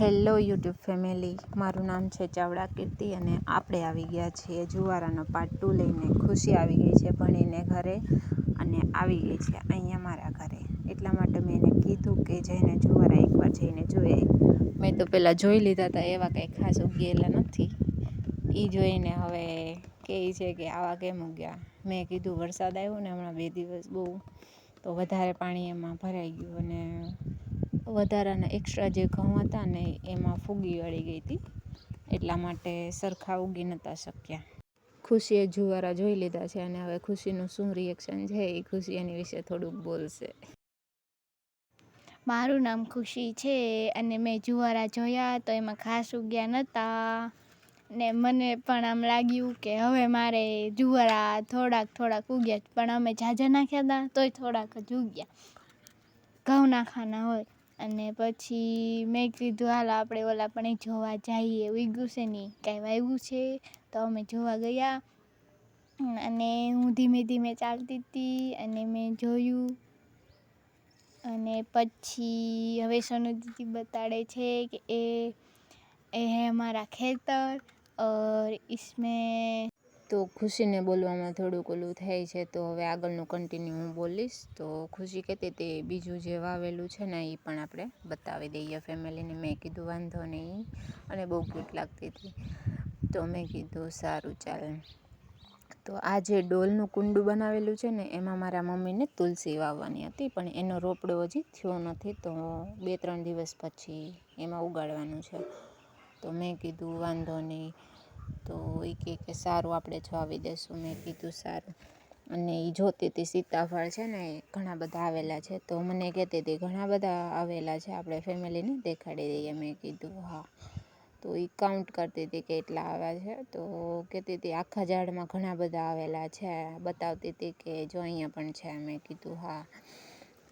Hello YouTube family, મારું નામ છે ચાવડા કીર્તિ અને આપણે આવી ગયા છીએ જુવારાનો પાર્ટ 2 લઈને. ખુશી આવી ગઈ છે ભણીને ઘરે અને આવી ગઈ છે અહીંયા મારા ઘરે. એટલા માટે મેં એને કીધું કે જઈને જુવારા એકવાર જઈને જોઈએ. મેં તો પહેલાં જોઈ લીધા હતા, એવા કંઈ ખાસ ઉગેલા નથી. એ જોઈને હવે કહે છે કે આવા કેમ ઉગ્યા. મેં કીધું વરસાદ આવ્યો ને હમણાં 2 દિવસ બહુ, તો વધારે પાણી એમાં ભરાઈ ગયું અને વધારાના એક્સ્ટ્રા જે ઘઉં હતા ને એમાં ફૂગી વળી ગઈ હતી, એટલા માટે સરખા ઉગી નહોતા શક્યા. ખુશીએ જુવારા જોઈ લીધા છે અને હવે ખુશીનું શું રિએક્શન છે એ ખુશી એની વિશે થોડુંક બોલશે. મારું નામ ખુશી છે અને મેં જુવારા જોયા તો એમાં ખાસ ઉગ્યા નહોતા ને મને પણ આમ લાગ્યું કે હવે મારે જુવારા થોડાક ઉગ્યા, પણ અમે ઝાઝા નાખ્યા હતા તોય થોડાક જ ઉગ્યા. ઘઉં નાખવાના હોય અને પછી મેં કીધું હાલો આપણે ઓલા પણ જોવા જઈએ, ઉગ્યું છે ને કાંઈ વાવ્યું છે. તો અમે જોવા ગયા અને હું ધીમે ધીમે ચાલતી હતી અને મેં જોયું. અને પછી હવે સોનુ દીદી બતાડે છે કે એ है हमारा खेतर और इसमें. તો ખુશીને બોલવામાં થોડુંક ઓલું થાય છે, તો હવે આગળનું કન્ટિન્યુ હું બોલીશ. તો ખુશી કહેતી હતી બીજું જે વાવેલું છે ને એ પણ આપણે બતાવી દઈએ ફેમિલીને. મેં કીધું વાંધો નહીં, અને બહુ ક્યુટ લાગતી હતી. તો મેં કીધું સારું ચાલ. તો આ જે ડોલનું કુંડું બનાવેલું છે ને એમાં મારા મમ્મીને તુલસી વાવવાની હતી, પણ એનો રોપડો હજી થયો નથી, તો 2-3 દિવસ પછી એમાં ઉગાડવાનું છે. તો મેં કીધું વાંધો નહીં. તો એ કહે કે સારું આપણે જ વાવી દઈશું. મેં કીધું સારું. અને એ જોતી હતી સીતાફળ છે ને ઘણા બધા આવેલા છે, તો મને કહેતી હતી ઘણા બધા આવેલા છે, આપણે ફેમિલીને દેખાડી દઈએ. મેં કીધું હા. તો એ કાઉન્ટ કરતી હતી કે એટલા આવ્યા છે, તો કહેતી હતી આખા ઝાડમાં ઘણા બધા આવેલા છે, બતાવતી હતી કે જો અહીંયા પણ છે. મેં કીધું હા.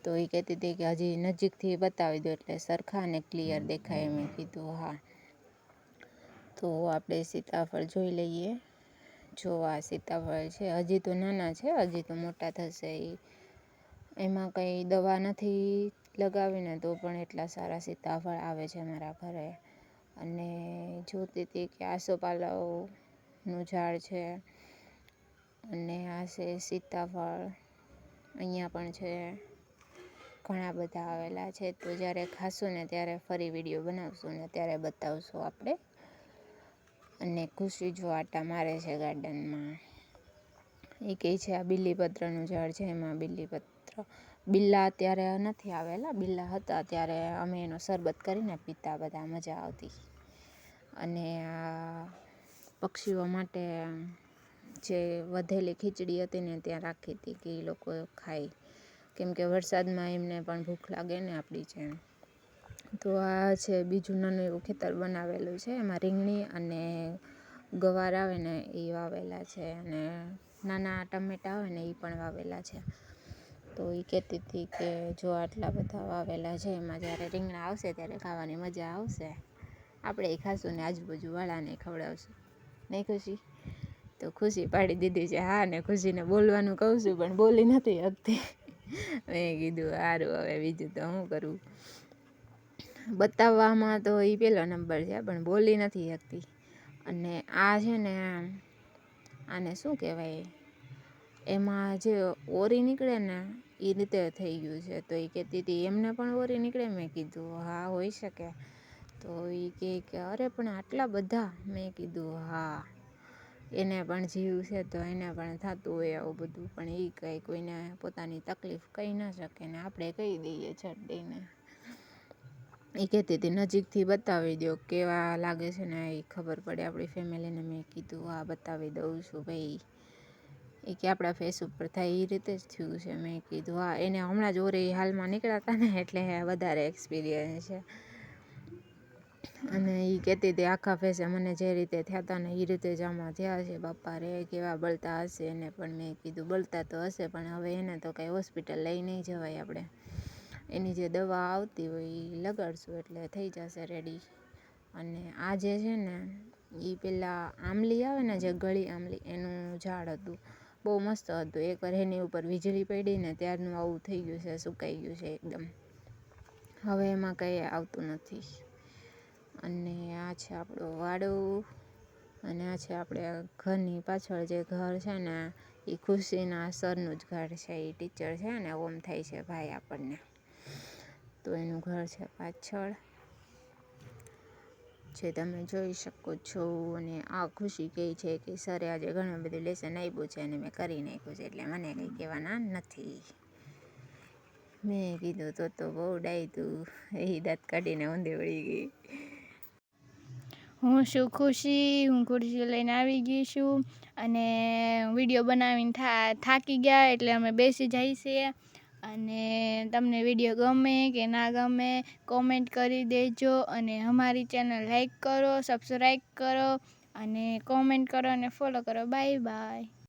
તો એ કહેતી હતી કે હજી નજીકથી બતાવી દો એટલે સરખા અને ક્લિયર દેખાય. મેં કીધું હા. તો આપણે સીતાફળ જોઈ લઈએ. જો આ સીતાફળ છે, હજી તો નાના છે, હજી તો મોટા થશે. એમાં કંઈ દવા નથી લગાવીને તો પણ એટલા સારા સીતાફળ આવે છે મારા ઘરે. અને જોતી હતી કે આસોપાલવનું ઝાડ છે અને આ છે સીતાફળ. અહીંયા પણ છે, ઘણા બધા આવેલા છે. તો જ્યારે ખાશું ને ત્યારે ફરી વિડીયો બનાવશું ને ત્યારે બતાવશું આપણે. અને ખુશી જો આટા મારે છે ગાર્ડનમાં. એ કહે છે આ બીલીપત્રનું ઝાડ છે, એમાં બિલ્લા અત્યારે નથી આવેલા. બિલ્લા હતા ત્યારે અમે એનો શરબત કરીને પીતા, બધા મજા આવતી. અને આ પક્ષીઓ માટે જે વધેલી ખીચડી હતી ને ત્યાં રાખી હતી કે એ લોકો ખાય, કેમ કે વરસાદમાં એમને પણ ભૂખ લાગે ને આપણી જેમ. તો આ છે બીજું નાનું એવું ખેતર બનાવેલું છે, એમાં રીંગણી અને ગવાર આવે ને એ વાવેલા છે, અને નાના ટમેટા આવે ને એ પણ વાવેલા છે. તો એ કહેતી હતી કે જો આટલા બધા વાવેલા છે, એમાં જ્યારે રીંગણા આવશે ત્યારે ખાવાની મજા આવશે. આપણે એ ખાશું ને આજુબાજુવાળાને ખવડાવશું, નહીં ખુશી? તો ખુશી પાડી દીધી છે હા, ને ખુશીને બોલવાનું કહું છું પણ બોલી નથી શકતી. મેં કીધું સારું, હવે બીજું તો શું કરું. બતાવવામાં તો એ પહેલો નંબર છે, પણ બોલી નથી શકતી. અને આ છે ને આને શું કહેવાય, એમાં જે ઓરી નીકળે ને એ રીતે થઈ ગયું છે. તો એ કહેતી હતી એમને પણ ઓરી નીકળે? મેં કીધું હા હોઈ શકે. તો એ કહે કે અરે પણ આટલા બધા? મેં કીધું હા, એને પણ જીવ છે તો એને પણ થતું હોય આવું બધું, પણ એ કંઈ કોઈને પોતાની તકલીફ કહી ના શકે ને આપણે કહી દઈએ છટ દઈને. એ કહેતી હતી નજીકથી બતાવી દો કેવા લાગે છે ને એ ખબર પડે આપણી ફેમિલીને. મેં કીધું હા બતાવી દઉં છું ભાઈ. એ કે આપણા ફેસ ઉપર થાય એ રીતે જ થયું છે. મેં કીધું હા, એને હમણાં જ ઓરી હાલમાં નીકળ્યા હતા ને એટલે વધારે એક્સપિરિયન્સ છે. અને એ કહેતી હતી આખા ફેસે મને જે રીતે થયા હતા ને એ રીતે જ આમાં થયા છે. બાપા રે કેવા બળતા હશે એને પણ. મેં કીધું બળતા તો હશે પણ હવે એને તો કાંઈ હોસ્પિટલ લઈ નહીં જવાય આપણે. એની જે દવા આવતી હોય એ લગાડશું એટલે થઈ જશે રેડી. અને આ જે છે ને એ પેલા આમલી આવે ને જે ગળી આમલી, એનું ઝાડ હતું, બહુ મસ્ત હતું. એકવાર એની ઉપર વીજળી પડી ને ત્યારનું આવું થઈ ગયું છે, સુકાઈ ગયું છે એકદમ. હવે એમાં કંઈ આવતું નથી. અને આ છે આપણો વાડો, અને આ છે આપણે ઘરની પાછળ જે ઘર છે ને એ ખુશીના સરનું જ ઘર છે. એ ટીચર છે ને ઓમ થાય છે ભાઈ આપણને, તો એનું ઘર છે પાછળ જે તમે જોઈ શકો છો. અને આ ખુશી કહે છે કે સરે આજે ઘણું બધું લેસન આપ્યું છે અને મેં કરી નાખ્યું છે, એટલે મને કંઈ કહેવાના નથી. મેં કીધું તો બહુ ડાય તું, એ દાંત કાઢીને ઊંધી વળી ગઈ. હું છું ખુશી, હું ખુરશી લઈને આવી ગઈ છું અને વિડીયો બનાવીને થાકી ગયા એટલે અમે બેસી જઈએ છીએ. અને તમને વિડીયો ગમે કે ના ગમે કોમેન્ટ કરી દેજો, અને અમારી ચેનલ લાઈક કરો, સબસ્ક્રાઈબ કરો અને કોમેન્ટ કરો અને ફોલો કરો. Bye bye.